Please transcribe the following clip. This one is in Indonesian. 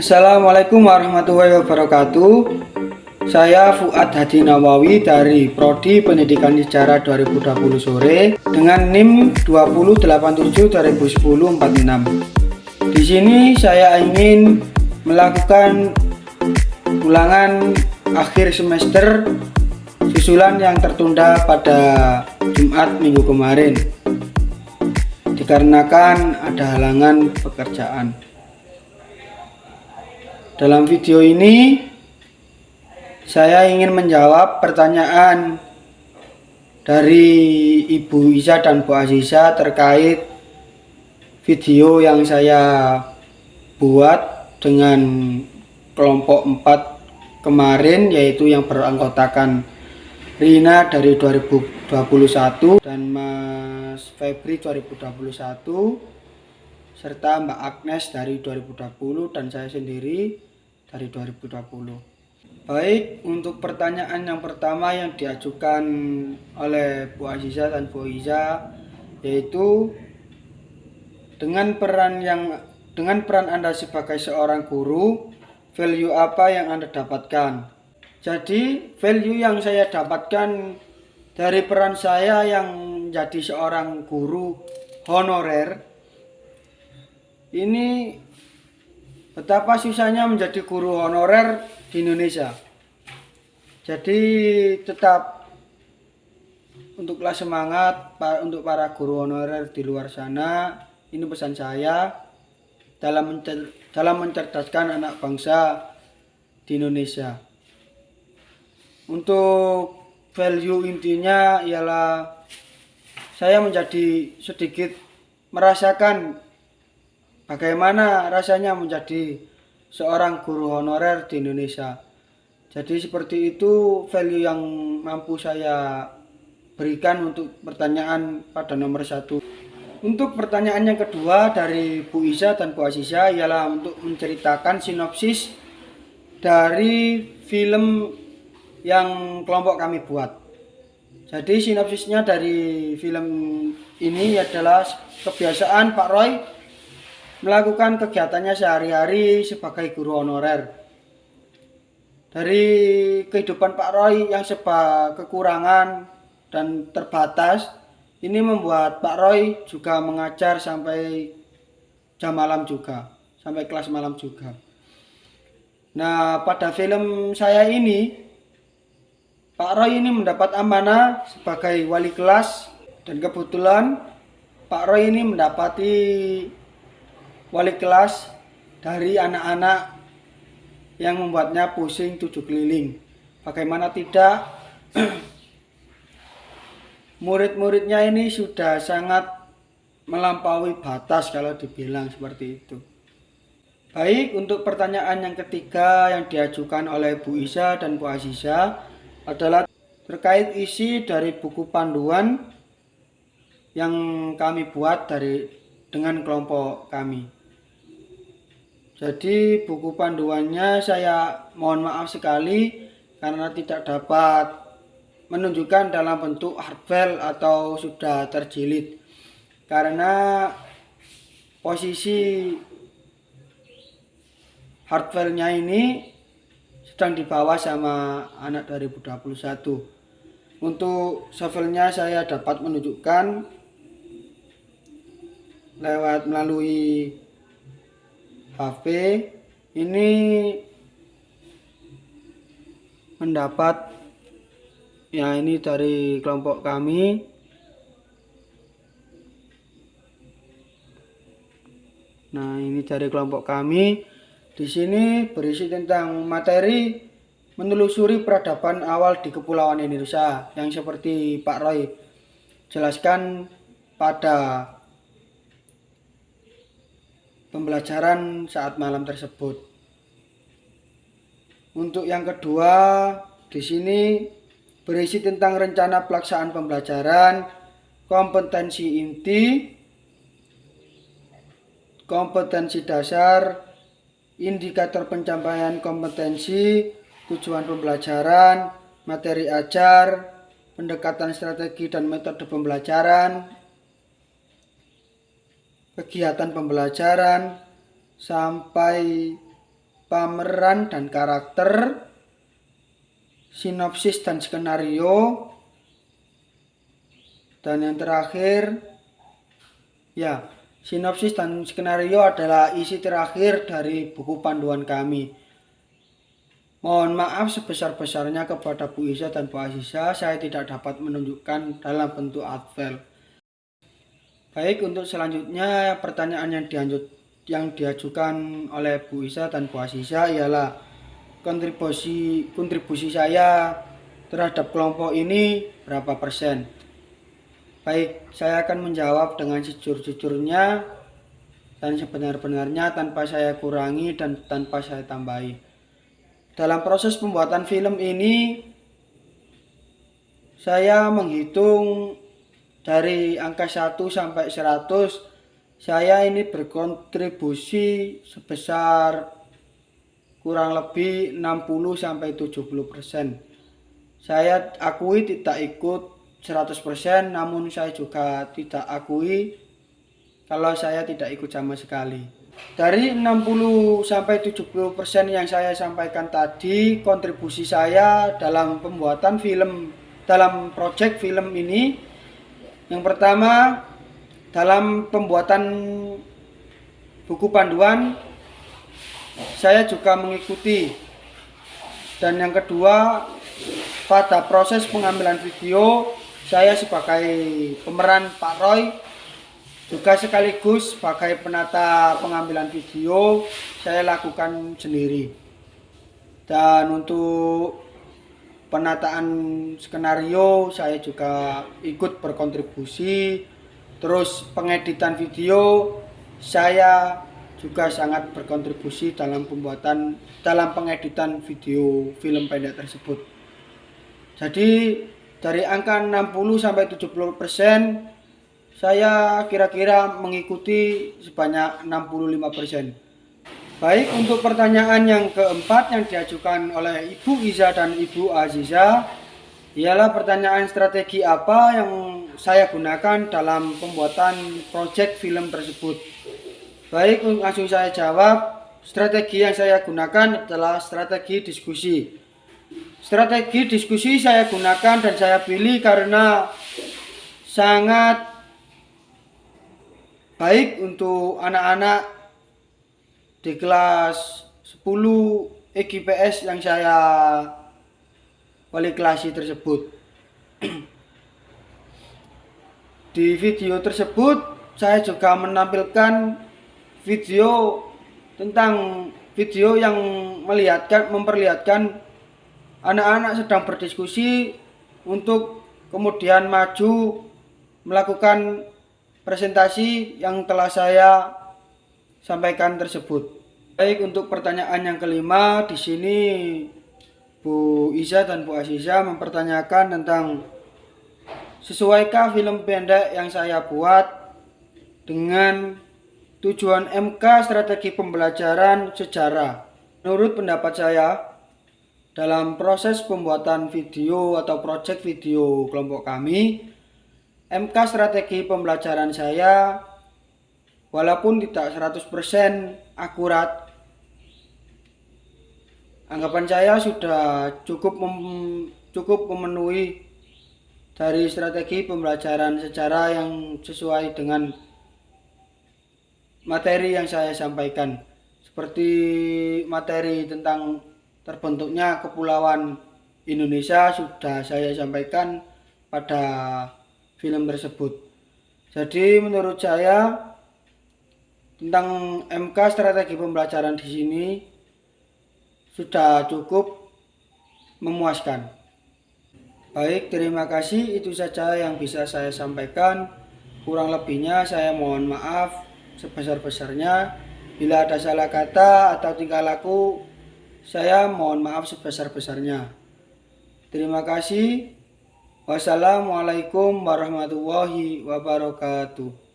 Assalamualaikum warahmatullahi wabarakatuh. Saya Fuad Hadi Nawawi dari Prodi Pendidikan Sejarah 2020 sore dengan NIM 2087-2010-46. Di sini saya ingin melakukan ulangan akhir semester susulan yang tertunda pada Jumat minggu kemarin dikarenakan ada halangan pekerjaan. Dalam video ini saya ingin menjawab pertanyaan dari Ibu Isa dan Bu Aziza terkait video yang saya buat dengan kelompok 4 kemarin, yaitu yang beranggotakan Rina dari 2021 dan Mas Febri 2021 serta Mbak Agnes dari 2020 dan saya sendiri dari 2020. Baik, untuk pertanyaan yang pertama yang diajukan oleh Bu Aziza dan Bu Iza, yaitu dengan peran Anda sebagai seorang guru, value apa yang Anda dapatkan? Jadi, value yang saya dapatkan dari peran saya yang menjadi seorang guru honorer, ini betapa susahnya menjadi guru honorer di Indonesia. Jadi tetap untuklah semangat untuk para guru honorer di luar sana. Ini pesan saya dalam mencerdaskan anak bangsa di Indonesia. Untuk value intinya ialah saya menjadi sedikit merasakan bagaimana rasanya menjadi seorang guru honorer di Indonesia. Jadi seperti itu value yang mampu saya berikan untuk pertanyaan pada nomor 1. Untuk pertanyaan yang kedua dari Bu Isa dan Bu Aziza ialah untuk menceritakan sinopsis dari film yang kelompok kami buat. Jadi sinopsisnya dari film ini adalah kebiasaan Pak Roy melakukan kegiatannya sehari-hari sebagai guru honorer. Dari kehidupan Pak Roy yang serba kekurangan dan terbatas, ini membuat Pak Roy juga mengajar sampai jam malam juga, sampai kelas malam juga. Nah, pada film saya ini, Pak Roy ini mendapat amanah sebagai wali kelas dan kebetulan Pak Roy ini mendapati wali kelas dari anak-anak yang membuatnya pusing 7 keliling. Bagaimana tidak, murid-muridnya ini sudah sangat melampaui batas kalau dibilang seperti itu. Baik, untuk pertanyaan yang ketiga yang diajukan oleh Bu Isa dan Bu Aziza adalah terkait isi dari buku panduan yang kami buat dengan kelompok kami. Jadi buku panduannya saya mohon maaf sekali karena tidak dapat menunjukkan dalam bentuk hardfile atau sudah terjilid. Karena posisi hardfile-nya ini sedang dibawa sama anak 2021. Untuk softfile-nya saya dapat menunjukkan melalui HP. Ini mendapat ini dari kelompok kami. Nah, ini dari kelompok kami. Di sini berisi tentang materi menelusuri peradaban awal di Kepulauan Indonesia yang seperti Pak Roy jelaskan pada pembelajaran saat malam tersebut. Untuk yang kedua, di sini berisi tentang rencana pelaksanaan pembelajaran, kompetensi inti, kompetensi dasar, indikator pencapaian kompetensi, tujuan pembelajaran, materi ajar, pendekatan strategi dan metode pembelajaran, kegiatan pembelajaran, sampai pemeran dan karakter, sinopsis dan skenario, dan yang terakhir ya, sinopsis dan skenario adalah isi terakhir dari buku panduan kami. Mohon maaf sebesar-besarnya kepada Bu Isa dan Bu Aziza, saya tidak dapat menunjukkan dalam bentuk art file. Baik, untuk selanjutnya pertanyaan yang diajukan oleh Bu Isa dan Bu Aziza ialah kontribusi saya terhadap kelompok ini berapa persen. Baik, saya akan menjawab dengan sejujur-jujurnya dan sebenar-benarnya tanpa saya kurangi dan tanpa saya tambahi. Dalam proses pembuatan film ini, saya menghitung dari angka 1 sampai 100, saya ini berkontribusi sebesar kurang lebih 60 sampai 70%. Saya akui tidak ikut 100%, namun saya juga tidak akui kalau saya tidak ikut sama sekali. Dari 60 sampai 70% yang saya sampaikan tadi, kontribusi saya dalam pembuatan film, dalam proyek film ini, yang pertama dalam pembuatan buku panduan saya juga mengikuti, dan yang kedua pada proses pengambilan video saya sebagai pemeran Pak Roy juga sekaligus sebagai penata pengambilan video saya lakukan sendiri. Dan untuk penataan skenario saya juga ikut berkontribusi. Terus pengeditan video saya juga sangat berkontribusi dalam pengeditan video film pendek tersebut. Jadi dari angka 60 sampai 70%, saya kira-kira mengikuti sebanyak 65%. Baik, untuk pertanyaan yang keempat yang diajukan oleh Ibu Iza dan Ibu Aziza ialah pertanyaan strategi apa yang saya gunakan dalam pembuatan proyek film tersebut. Baik, langsung saya jawab. Strategi yang saya gunakan adalah strategi diskusi. Strategi diskusi saya gunakan dan saya pilih karena sangat baik untuk anak-anak di kelas 10 EGPS yang saya wali kelasi tersebut. Di video tersebut saya juga menampilkan video yang memperlihatkan anak-anak sedang berdiskusi untuk kemudian maju melakukan presentasi yang telah saya sampaikan tersebut. Baik, untuk pertanyaan yang kelima, di sini Bu Iza dan Bu Aziza mempertanyakan tentang sesuaikah film pendek yang saya buat dengan tujuan MK strategi pembelajaran sejarah. Menurut pendapat saya, dalam proses pembuatan video atau proyek video kelompok kami, MK strategi pembelajaran saya walaupun tidak 100% akurat, anggapan saya sudah cukup memenuhi dari strategi pembelajaran sejarah yang sesuai dengan materi yang saya sampaikan. Seperti materi tentang terbentuknya Kepulauan Indonesia sudah saya sampaikan pada film tersebut. Jadi menurut saya tentang MK strategi pembelajaran di sini sudah cukup memuaskan. Baik, terima kasih, itu saja yang bisa saya sampaikan. Kurang lebihnya saya mohon maaf sebesar-besarnya. Bila ada salah kata atau tingkah laku, saya mohon maaf sebesar-besarnya. Terima kasih. Wassalamualaikum warahmatullahi wabarakatuh.